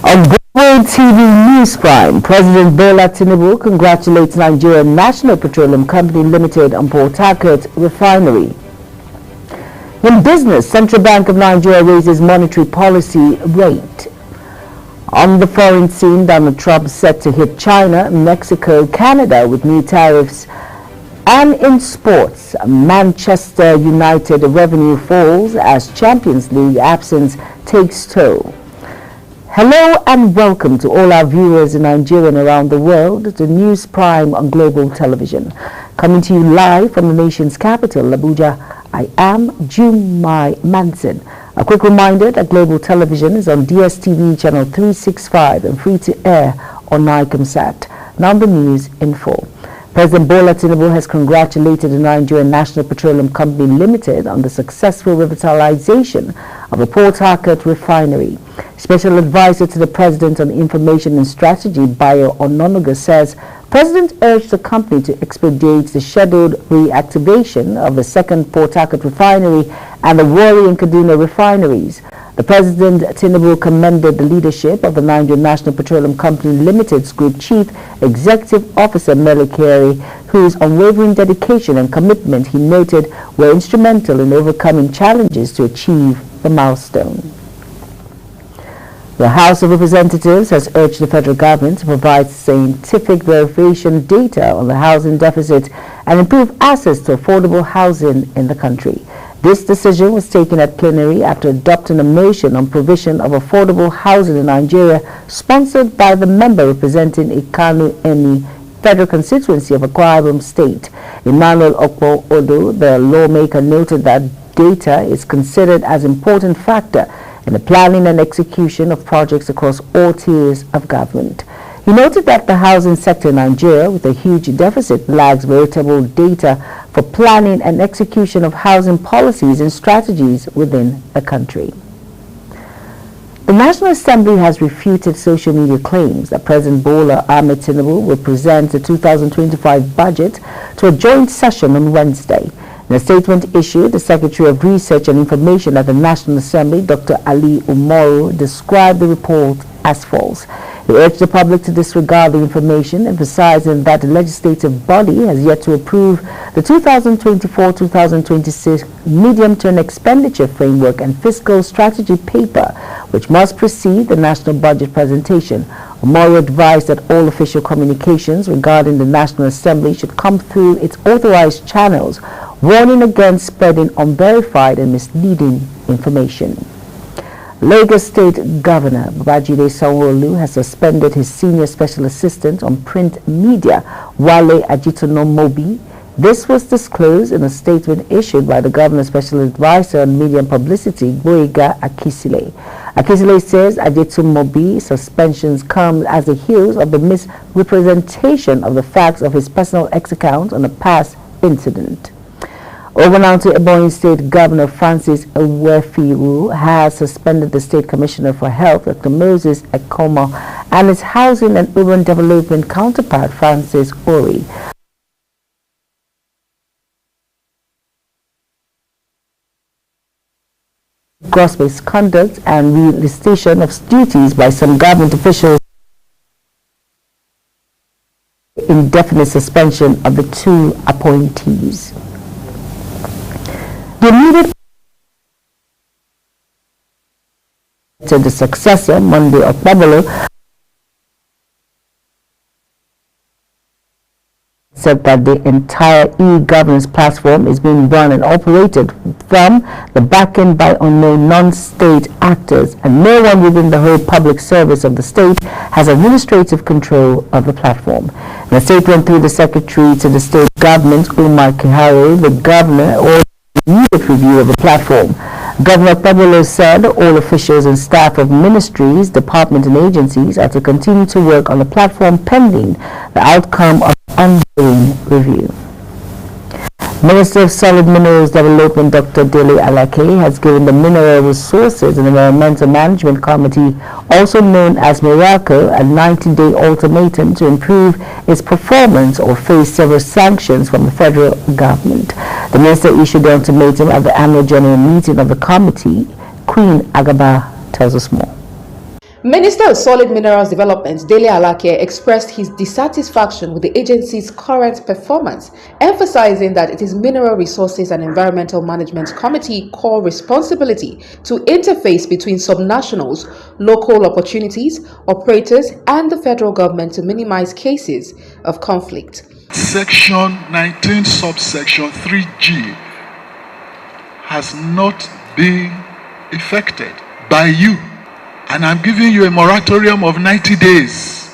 On Global TV News Prime, President Bola Tinubu congratulates Nigerian National Petroleum Company Limited on Port Harcourt refinery. In business, Central Bank of Nigeria raises monetary policy rate. On the foreign scene, Donald Trump set to hit China, Mexico, Canada with new tariffs. And in sports, Manchester United revenue falls as Champions League absence takes toll. Hello and welcome to all our viewers in Nigeria and around the world to News Prime on Global Television. Coming to you live from the nation's capital, Abuja, I am Jumai Manson. A quick reminder that Global Television is on DSTV channel 365 and free to air on Nicomsat. Now the news in full. President Bola Tinubu has congratulated the Nigerian National Petroleum Company Limited on the successful revitalization of the Port Harcourt refinery. Special advisor to the President on Information and Strategy, Bayo Ononuga, says President urged the company to expedite the scheduled reactivation of the second Port Harcourt refinery and the Warri and Kaduna refineries. The President Tinubu commended the leadership of the Nigerian National Petroleum Company Limited's Group Chief Executive Officer Mele Kyari, whose unwavering dedication and commitment he noted were instrumental in overcoming challenges to achieve the milestone. The House of Representatives has urged the federal government to provide scientific verification data on the housing deficit and improve access to affordable housing in the country. This decision was taken at plenary after adopting a motion on provision of affordable housing in Nigeria, sponsored by the member representing Ikanu Eni Federal Constituency of Akwa Ibom State. Emmanuel Okpo Odo, the lawmaker, noted that data is considered as an important factor in the planning and execution of projects across all tiers of government. He noted that the housing sector in Nigeria, with a huge deficit, lacks veritable data for planning and execution of housing policies and strategies within the country. The National Assembly has refuted social media claims that President Bola Ahmed Tinubu will present the 2025 budget to a joint session on Wednesday. In a statement issued, the Secretary of Research and Information at the National Assembly, Dr. Ali Umaru, described the report as false. He urged the public to disregard the information, emphasizing that the legislative body has yet to approve the 2024-2026 medium-term expenditure framework and fiscal strategy paper, which must precede the national budget presentation. Umaru advised that all official communications regarding the National Assembly should come through its authorized channels, warning against spreading unverified and misleading information. Lagos State Governor Babajide Sanwo-Olu has suspended his senior special assistant on print media, Wale Ajitonomobi. This was disclosed in a statement issued by the governor's special advisor on media and publicity, Boyega Akisile. Akisile says Ajitonomobi's suspensions come as the heels of the misrepresentation of the facts of his personal X account on a past incident. Over now to Ebonyi State Governor Francis Ewefiru has suspended the State Commissioner for Health, Dr. Moses Ekoma, and his Housing and Urban Development counterpart, Francis Ori. Gross misconduct and relinquishment of duties by some government officials. Indefinite suspension of the two appointees. The immediate to the successor, Monday Okpebolo, said that the entire e-governance platform is being run and operated from the back end by unknown non-state actors, and no one within the whole public service of the state has administrative control of the platform. In a statement through the secretary to the state government, Umar Kihari, the governor ordered immediate review of the platform. Governor Okpebolo said all officials and staff of ministries, departments and agencies are to continue to work on the platform pending the outcome of ongoing review. Minister of Solid Minerals Development Dr. Dele Alake has given the Mineral Resources and Environmental Management Committee, also known as MIRACO, a 90-day ultimatum to improve its performance or face several sanctions from the federal government. The minister issued the ultimatum at the annual general meeting of the committee. Queen Agaba tells us more. Minister of Solid Minerals Development, Dele Alake, expressed his dissatisfaction with the agency's current performance, emphasizing that it is Mineral Resources and Environmental Management Committee core responsibility to interface between subnationals, local opportunities, operators, and the federal government to minimize cases of conflict. Section 19, subsection 3G has not been effected by you. And I'm giving you a moratorium of 90 days,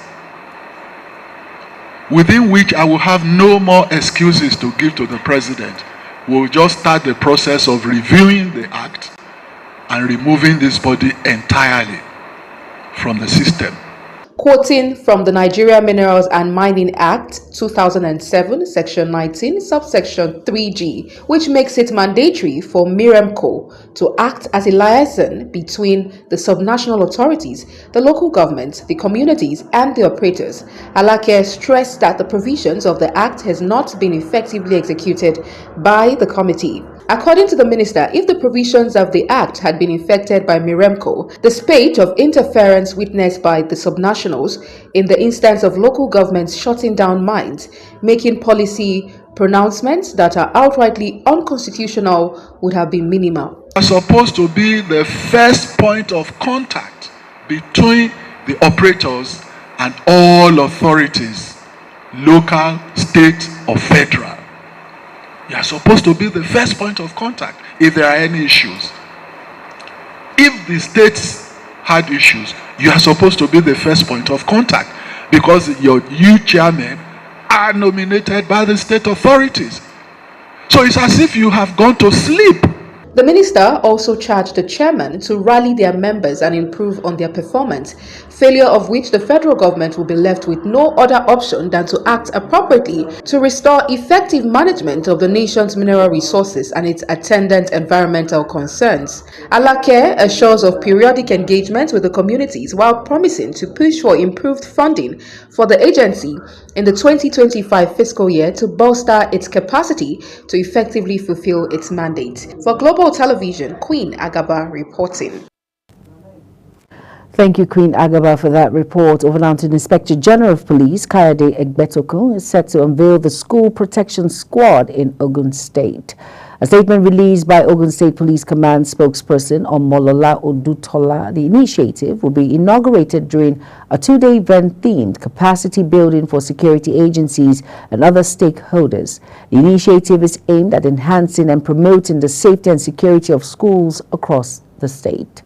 within which I will have no more excuses to give to the president. We'll just start the process of reviewing the act and removing this body entirely from the system. Quoting from the Nigeria Minerals and Mining Act 2007, Section 19, subsection 3G, which makes it mandatory for MIREMCO to act as a liaison between the subnational authorities, the local government, the communities, and the operators. Alake stressed that the provisions of the Act has not been effectively executed by the committee. According to the minister, if the provisions of the Act had been effected by MIREMCO, the spate of interference witnessed by the subnationals in the instance of local governments shutting down mines, making policy pronouncements that are outrightly unconstitutional would have been minimal. Are supposed to be the first point of contact between the operators and all authorities, local, state, or federal. You are supposed to be the first point of contact if there are any issues. If the states had issues, you are supposed to be the first point of contact because you chairmen are nominated by the state authorities. So it's as if you have gone to sleep. The minister also charged the chairman to rally their members and improve on their performance, failure of which the federal government will be left with no other option than to act appropriately to restore effective management of the nation's mineral resources and its attendant environmental concerns. Alake assures of periodic engagement with the communities while promising to push for improved funding for the agency in the 2025 fiscal year to bolster its capacity to effectively fulfill its mandate. For Global Television, Queen Agaba reporting. Thank you, Queen Agaba, for that report. Over now to the Inspector General of Police, Kayode Egbetokun, is set to unveil the School Protection Squad in Ogun State. A statement released by Ogun State Police Command spokesperson Omolola Odutola, the initiative will be inaugurated during a two-day event themed capacity building for security agencies and other stakeholders. The initiative is aimed at enhancing and promoting the safety and security of schools across the state.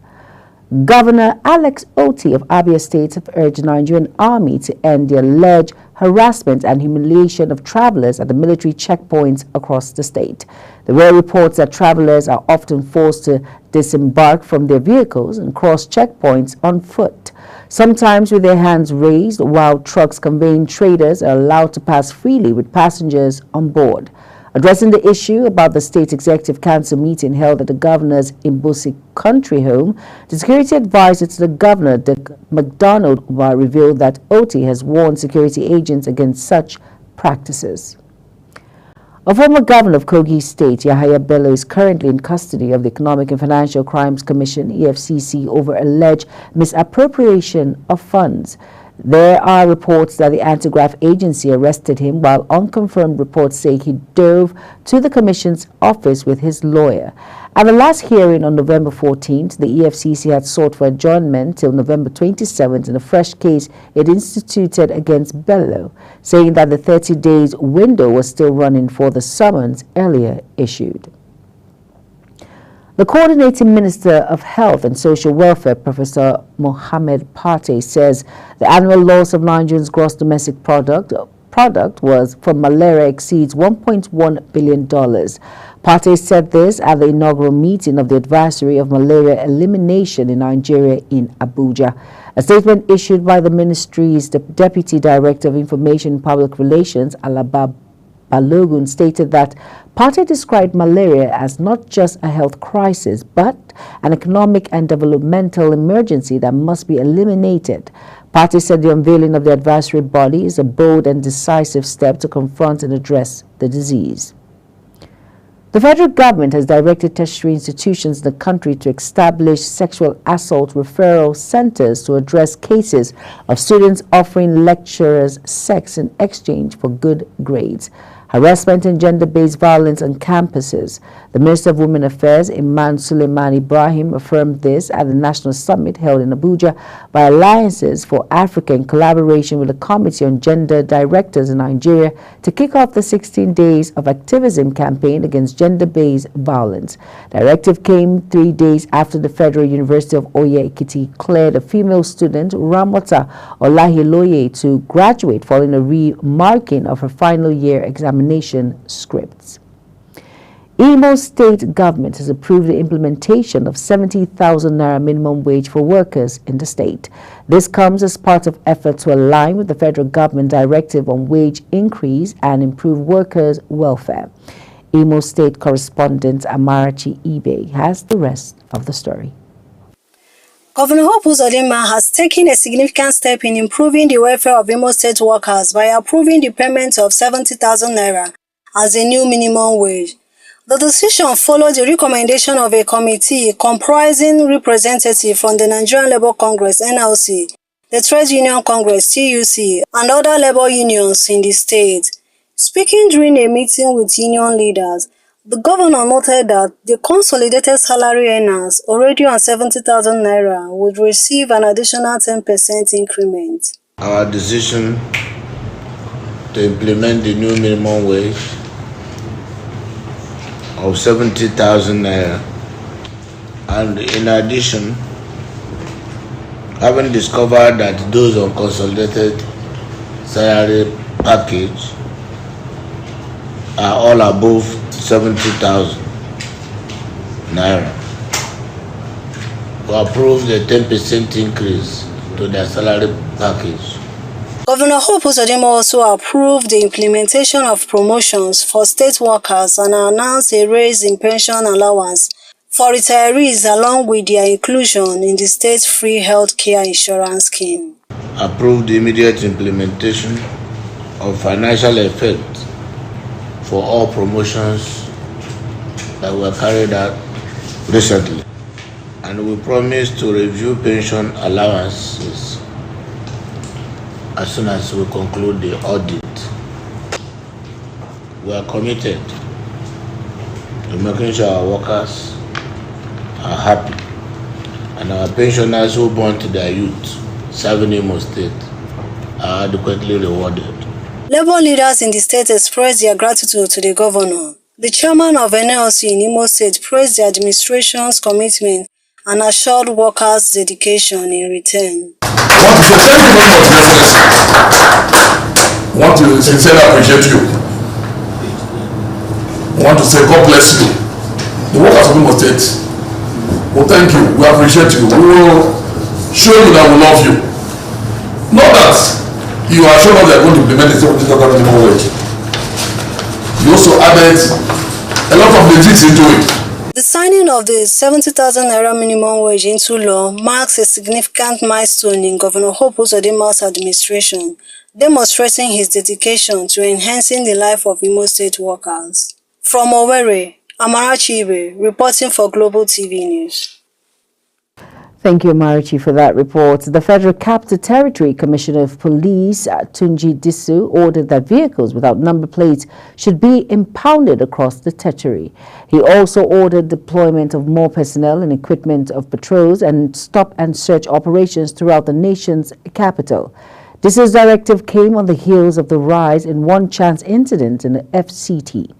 Governor Alex Otti of Abia State have urged the Nigerian Army to end the alleged harassment and humiliation of travelers at the military checkpoints across the state. There were reports that travelers are often forced to disembark from their vehicles and cross checkpoints on foot, sometimes with their hands raised, while trucks conveying traders are allowed to pass freely with passengers on board. Addressing the issue about the State Executive Council meeting held at the governor's Imbusi country home, the security advisor to the governor, Dick McDonald, revealed that Otti has warned security agents against such practices. A former governor of Kogi State, Yahaya Bello, is currently in custody of the Economic and Financial Crimes Commission, EFCC, over alleged misappropriation of funds. There are reports that the anti-graft agency arrested him, while unconfirmed reports say he dove to the commission's office with his lawyer. At the last hearing on November 14th, the EFCC had sought for adjournment till November 27th in a fresh case it instituted against Bello, saying that the 30 days window was still running for the summons earlier issued. The Coordinating Minister of Health and Social Welfare, Professor Mohammed Pate, says the annual loss of Nigerians' gross domestic product was from malaria exceeds $1.1 billion. Pate said this at the inaugural meeting of the Advisory of Malaria Elimination in Nigeria in Abuja. A statement issued by the ministry's Deputy Director of Information and Public Relations, Alaba Balogun, stated that Pate described malaria as not just a health crisis, but an economic and developmental emergency that must be eliminated. Pate said the unveiling of the advisory body is a bold and decisive step to confront and address the disease. The federal government has directed tertiary institutions in the country to establish sexual assault referral centers to address cases of students offering lecturers sex in exchange for good grades. Harassment and gender-based violence on campuses. The Minister of Women Affairs, Iman Suleiman Ibrahim, affirmed this at the National Summit held in Abuja by Alliances for Africa in collaboration with the Committee on Gender Directors in Nigeria to kick off the 16 Days of Activism campaign against gender-based violence. Directive came 3 days after the Federal University of Oye Ekiti cleared a female student, Ramota Olahiloye, to graduate following a remarking of her final year examination scripts. Imo State government has approved the implementation of 70,000 naira minimum wage for workers in the state. This comes as part of efforts to align with the federal government directive on wage increase and improve workers' welfare. Imo State correspondent Amarachi Ibe has the rest of the story. Governor Hope Uzodinma has taken a significant step in improving the welfare of Imo State workers by approving the payment of 70,000 naira as a new minimum wage. The decision followed the recommendation of a committee comprising representatives from the Nigerian Labour Congress (NLC), the Trade Union Congress (TUC), and other labor unions in the state. Speaking during a meeting with union leaders, the governor noted that the consolidated salary earners already on 70,000 naira would receive an additional 10% increment. Our decision to implement the new minimum wage of 70,000 naira, and in addition, having discovered that those on consolidated salary package are all above 70,000 naira, to approve the 10% increase to their salary package. Governor Hope Uzodinma also approved the implementation of promotions for state workers and announced a raise in pension allowance for retirees along with their inclusion in the state's free health care insurance scheme. Approved the immediate implementation of financial effect for all promotions that were carried out recently, and we promise to review pension allowances as soon as we conclude the audit. We are committed to making sure our workers are happy and our pensioners who born to their youth serving Imo State are adequately rewarded. Labour leaders in the state expressed their gratitude to the governor. The chairman of NLC in Imo State praised the administration's commitment and assured workers' dedication in return. I want to say thank you very much, Your Excellency. I want to sincerely appreciate you. I want to say God bless you. The workers of Imo State, well, thank you. We appreciate you. We will show you that we love you. Not that you are sure that they are going to implement the 70,000 minimum wage. You also added a lot of legits into it. The signing of the 70,000 naira minimum wage into law marks a significant milestone in Governor Hope Uzodinma's administration, demonstrating his dedication to enhancing the life of Imo State workers. From Owerri, Amarachi Ibe, reporting for Global TV News. Thank you, Amarachi, for that report. The Federal Capital Territory Commissioner of Police, Tunji Disu, ordered that vehicles without number plates should be impounded across the territory. He also ordered deployment of more personnel and equipment of patrols and stop and search operations throughout the nation's capital. Disu's directive came on the heels of the rise in one-chance incident in the FCT.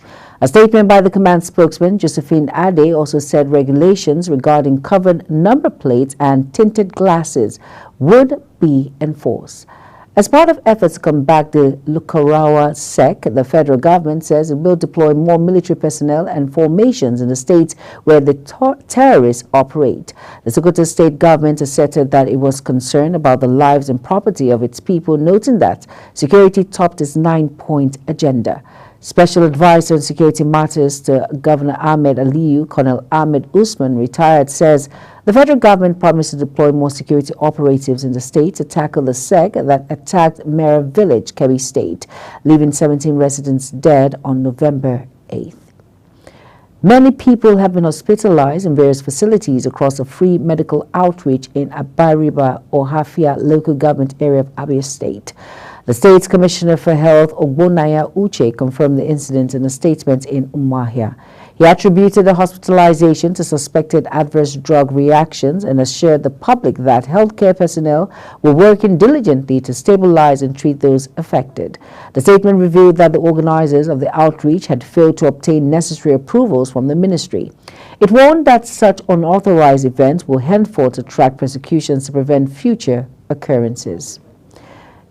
A statement by the command spokesman, Josephine Ade, also said regulations regarding covered number plates and tinted glasses would be enforced. As part of efforts to combat the Lukarawa SEC, the federal government says it will deploy more military personnel and formations in the states where the terrorists operate. The Sokoto state government asserted that it was concerned about the lives and property of its people, noting that security topped its 9-point agenda. Special Advisor on Security Matters to Governor Ahmed Aliyu, Colonel Ahmed Usman, retired, says the federal government promised to deploy more security operatives in the state to tackle the SEC that attacked Mera Village, Kebbi State, leaving 17 residents dead on November 8th. Many people have been hospitalized in various facilities across a free medical outreach in Abariba or Hafia local government area of Abia State. The state's Commissioner for Health, Ogbonnaya Uche, confirmed the incident in a statement in Umuahia. He attributed the hospitalization to suspected adverse drug reactions and assured the public that healthcare personnel were working diligently to stabilize and treat those affected. The statement revealed that the organizers of the outreach had failed to obtain necessary approvals from the ministry. It warned that such unauthorized events will henceforth attract prosecutions to prevent future occurrences.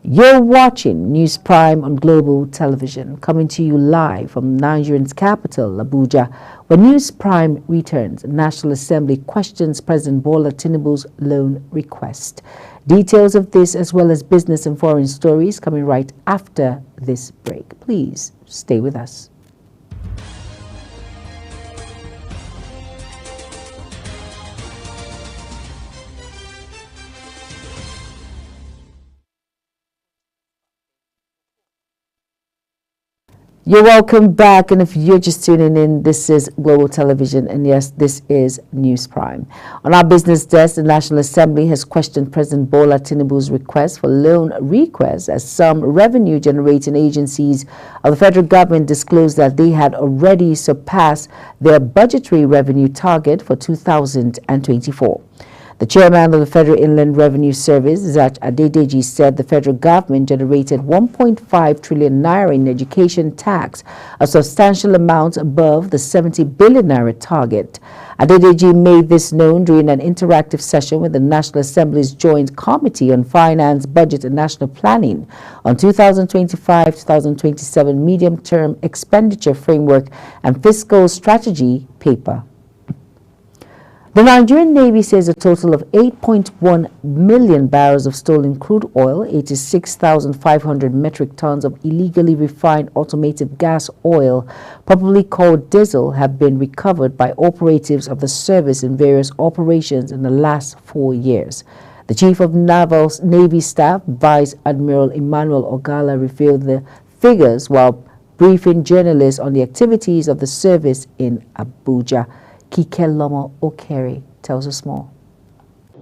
You're watching News Prime on Global Television, coming to you live from Nigeria's capital, Abuja, where News Prime returns. National Assembly questions President Bola Tinubu's loan request. Details of this as well as business and foreign stories coming right after this break. Please stay with us. You're welcome back, and if you're just tuning in, this is Global Television, and yes, this is News Prime. On our business desk, the National Assembly has questioned President Bola Tinubu's request for loan requests as some revenue-generating agencies of the federal government disclosed that they had already surpassed their budgetary revenue target for 2024. The chairman of the Federal Inland Revenue Service, Zach Adedeji, said the federal government generated 1.5 trillion naira in education tax, a substantial amount above the 70 billion naira target. Adedeji made this known during an interactive session with the National Assembly's Joint Committee on Finance, Budget and National Planning on 2025-2027 Medium-Term Expenditure Framework and Fiscal Strategy paper. The Nigerian Navy says a total of 8.1 million barrels of stolen crude oil, 86,500 metric tons of illegally refined automated gas oil, probably called diesel, have been recovered by operatives of the service in various operations in the last 4 years. The Chief of Navy Staff, Vice Admiral Emmanuel Ogala, revealed the figures while briefing journalists on the activities of the service in Abuja. Kikelomo Okere tells us more.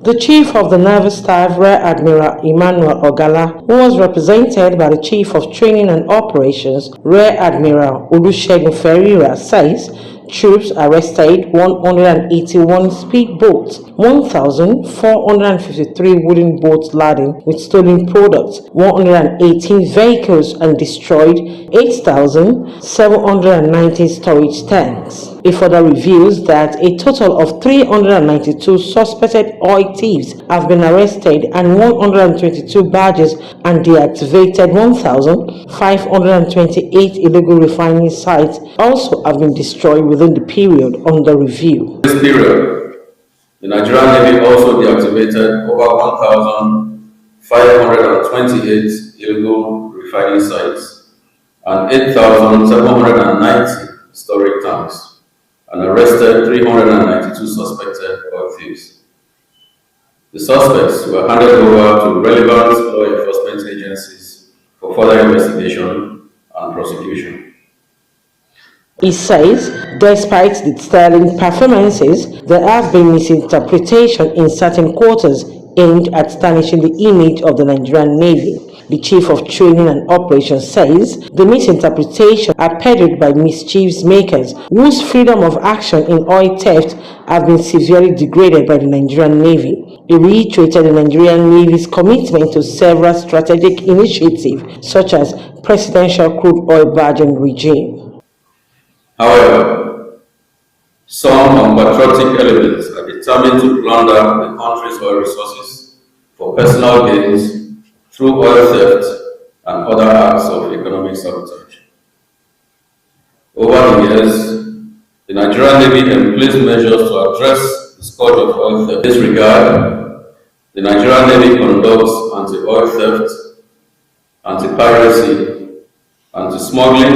The Chief of the Naval Staff, Rear Admiral Emmanuel Ogala, who was represented by the Chief of Training and Operations, Rear Admiral Olusegun Ferreira, says troops arrested 181 speedboats, 1,453 wooden boats laden with stolen products, 118 vehicles, and destroyed 8,790 storage tanks. It further reveals that a total of 392 suspected oil thieves have been arrested and 122 barges and deactivated 1,528 illegal refining sites also have been destroyed within the period under review. This period, the Nigerian Navy also deactivated over 1,528 illegal refining sites and 8,790 storage tanks, and arrested 392 suspected oil thieves. The suspects were handed over to relevant law enforcement agencies for further investigation and prosecution. He says, despite the sterling performances, there have been misinterpretation in certain quarters aimed at tarnishing the image of the Nigerian Navy. The Chief of Training and Operations says the misinterpretation are peddled by mischief makers whose freedom of action in oil theft have been severely degraded by the Nigerian Navy. He reiterated the Nigerian Navy's commitment to several strategic initiatives such as presidential crude oil barging regime. However, some unpatriotic elements are determined to plunder the country's oil resources for personal gains through oil theft and other acts of economic sabotage. Over the years, the Nigerian Navy employs measures to address the scourge of oil theft. In this regard, the Nigerian Navy conducts anti-oil theft, anti-piracy, anti-smuggling,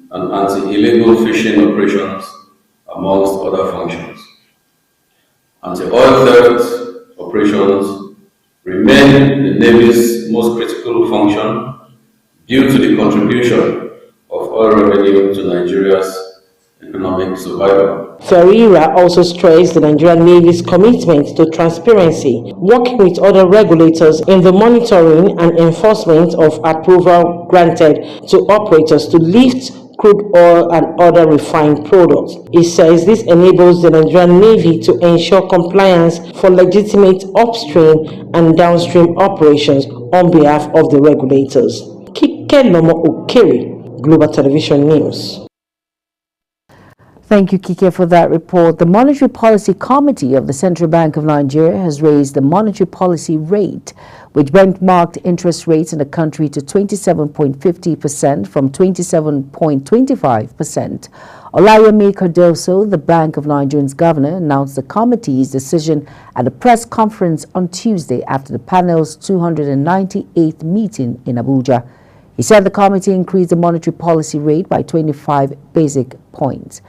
and anti-illegal fishing operations, amongst other functions. Anti-oil theft operations remain the Navy's most critical function due to the contribution of oil revenue to Nigeria's economic survival. Ferreira also stressed the Nigerian Navy's commitment to transparency, working with other regulators in the monitoring and enforcement of approval granted to operators to lift crude oil and other refined products. He says this enables the Nigerian Navy to ensure compliance for legitimate upstream and downstream operations on behalf of the regulators. Kike Lomo Okere, Global Television News. Thank you, Kike, for that report. The Monetary Policy Committee of the Central Bank of Nigeria has raised the monetary policy rate, which benchmarked interest rates in the country to 27.50% from 27.25%. Olayemi Cardoso, the Bank of Nigeria's governor, announced the committee's decision at a press conference on Tuesday after the panel's 298th meeting in Abuja. He said the committee increased the monetary policy rate by 25 basic points.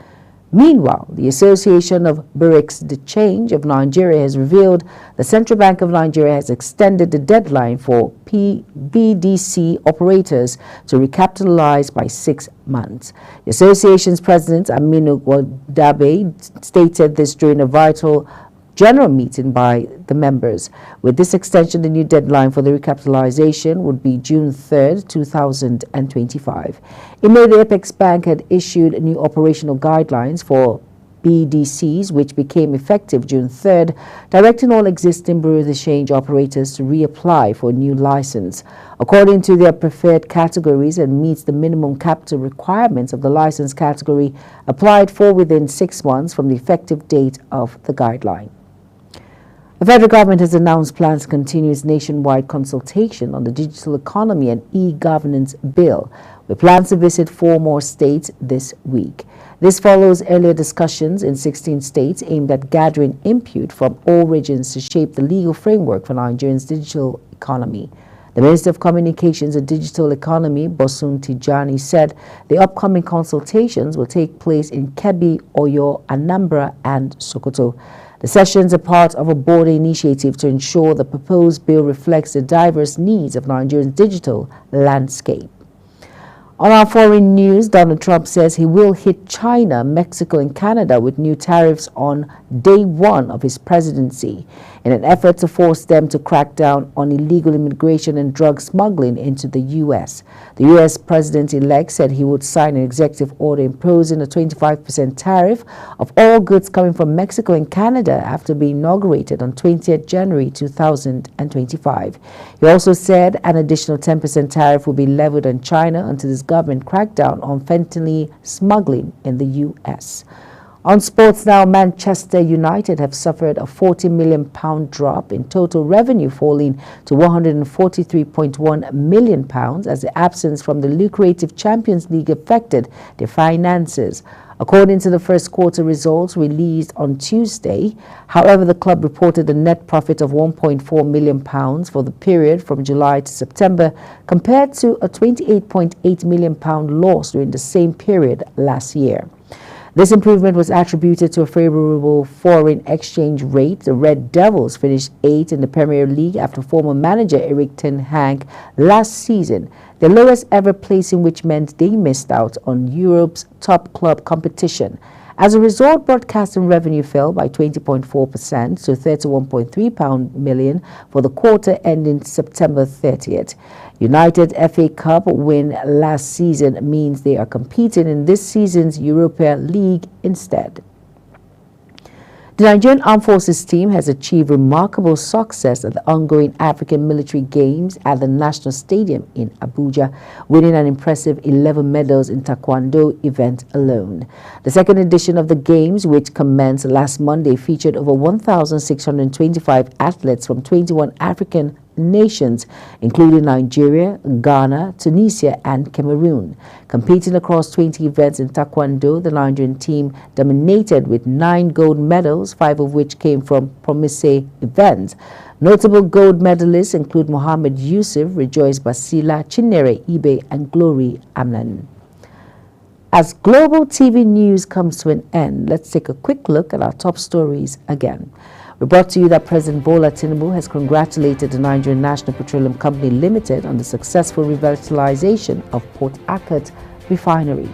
Meanwhile, the Association of Bureaus de Change of Nigeria has revealed the Central Bank of Nigeria has extended the deadline for BDC operators to recapitalize by 6 months. The association's president, Aminu Gwadabe, stated this during a vital general meeting by the members. With this extension, the new deadline for the recapitalization would be June 3rd, 2025. In May, the Apex Bank had issued new operational guidelines for BDCs, which became effective June 3rd, directing all existing Bureau de Change operators to reapply for a new license according to their preferred categories and meets the minimum capital requirements of the license category applied for within 6 months from the effective date of the guideline. The federal government has announced plans to continue its nationwide consultation on the digital economy and e-governance bill, with plans to visit 4 more states this week. This follows earlier discussions in 16 states aimed at gathering input from all regions to shape the legal framework for Nigeria's digital economy. The Minister of Communications and Digital Economy, Bosun Tijani, said the upcoming consultations will take place in Kebbi, Oyo, Anambra, and Sokoto. The sessions are part of a broader initiative to ensure the proposed bill reflects the diverse needs of Nigeria's digital landscape. On our foreign news, Donald Trump says he will hit China, Mexico, and Canada with new tariffs on day 1 of his presidency in an effort to force them to crack down on illegal immigration and drug smuggling into the U.S. The U.S. president-elect said he would sign an executive order imposing a 25% tariff of all goods coming from Mexico and Canada after being inaugurated on 20th January 2025. He also said an additional 10% tariff will be levied on China until this government crackdown on fentanyl smuggling in the U.S. On sports now, Manchester United have suffered a £40 million drop in total revenue, falling to £143.1 million as the absence from the lucrative Champions League affected their finances. According to the first quarter results released on Tuesday, however, the club reported a net profit of £1.4 million for the period from July to September, compared to a £28.8 million loss during the same period last year. This improvement was attributed to a favorable foreign exchange rate. The Red Devils finished 8th in the Premier League after former manager Erik ten Hag last season, the lowest ever placing, which meant they missed out on Europe's top club competition. As a result, broadcasting revenue fell by 20.4% to £31.3 million for the quarter ending September 30th. United FA Cup win last season means they are competing in this season's Europa League instead. The Nigerian Armed Forces team has achieved remarkable success at the ongoing African Military Games at the National Stadium in Abuja, winning an impressive 11 medals in Taekwondo event alone. The second edition of the Games, which commenced last Monday, featured over 1,625 athletes from 21 African nations, including Nigeria, Ghana, Tunisia, and Cameroon. Competing across 20 events in Taekwondo, the Nigerian team dominated with 9 gold medals, 5 of which came from Promise events. Notable gold medalists include Mohammed Yusuf, Rejoice Basila, Chinere Ibe, and Glory Amnan. As global TV news comes to an end, let's take a quick look at our top stories again. We brought to you that President Bola Tinubu has congratulated the Nigerian National Petroleum Company Limited on the successful revitalization of Port Harcourt refinery.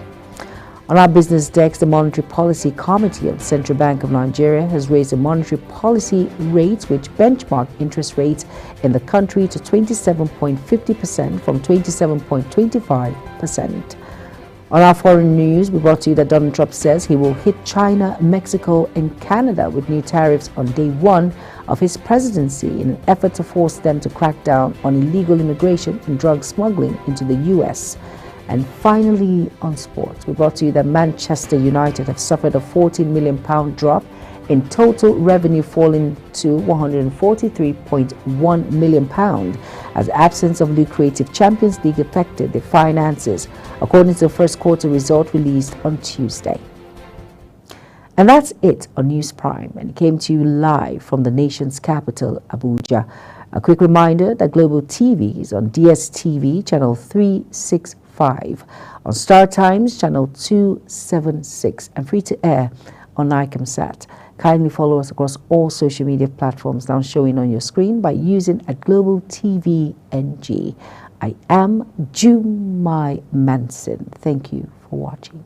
On our business desk, the Monetary Policy Committee of the Central Bank of Nigeria has raised the monetary policy rates, which benchmark interest rates in the country to 27.50% from 27.25%. On our foreign news, we brought to you that Donald Trump says he will hit China, Mexico, and Canada with new tariffs on day one of his presidency in an effort to force them to crack down on illegal immigration and drug smuggling into the U.S. And finally, on sports, we brought to you that Manchester United have suffered a £14 million drop in total revenue, falling to £143.1 million as absence of lucrative Champions League affected their finances, according to the first quarter result released on Tuesday. And that's it on News Prime, and it came to you live from the nation's capital, Abuja. A quick reminder that Global TV is on DSTV channel 365, on Star Times channel 276, and free to air on NICOMSAT. Kindly follow us across all social media platforms now showing on your screen by using @Global TV NG. I am Jumai Manson. Thank you for watching.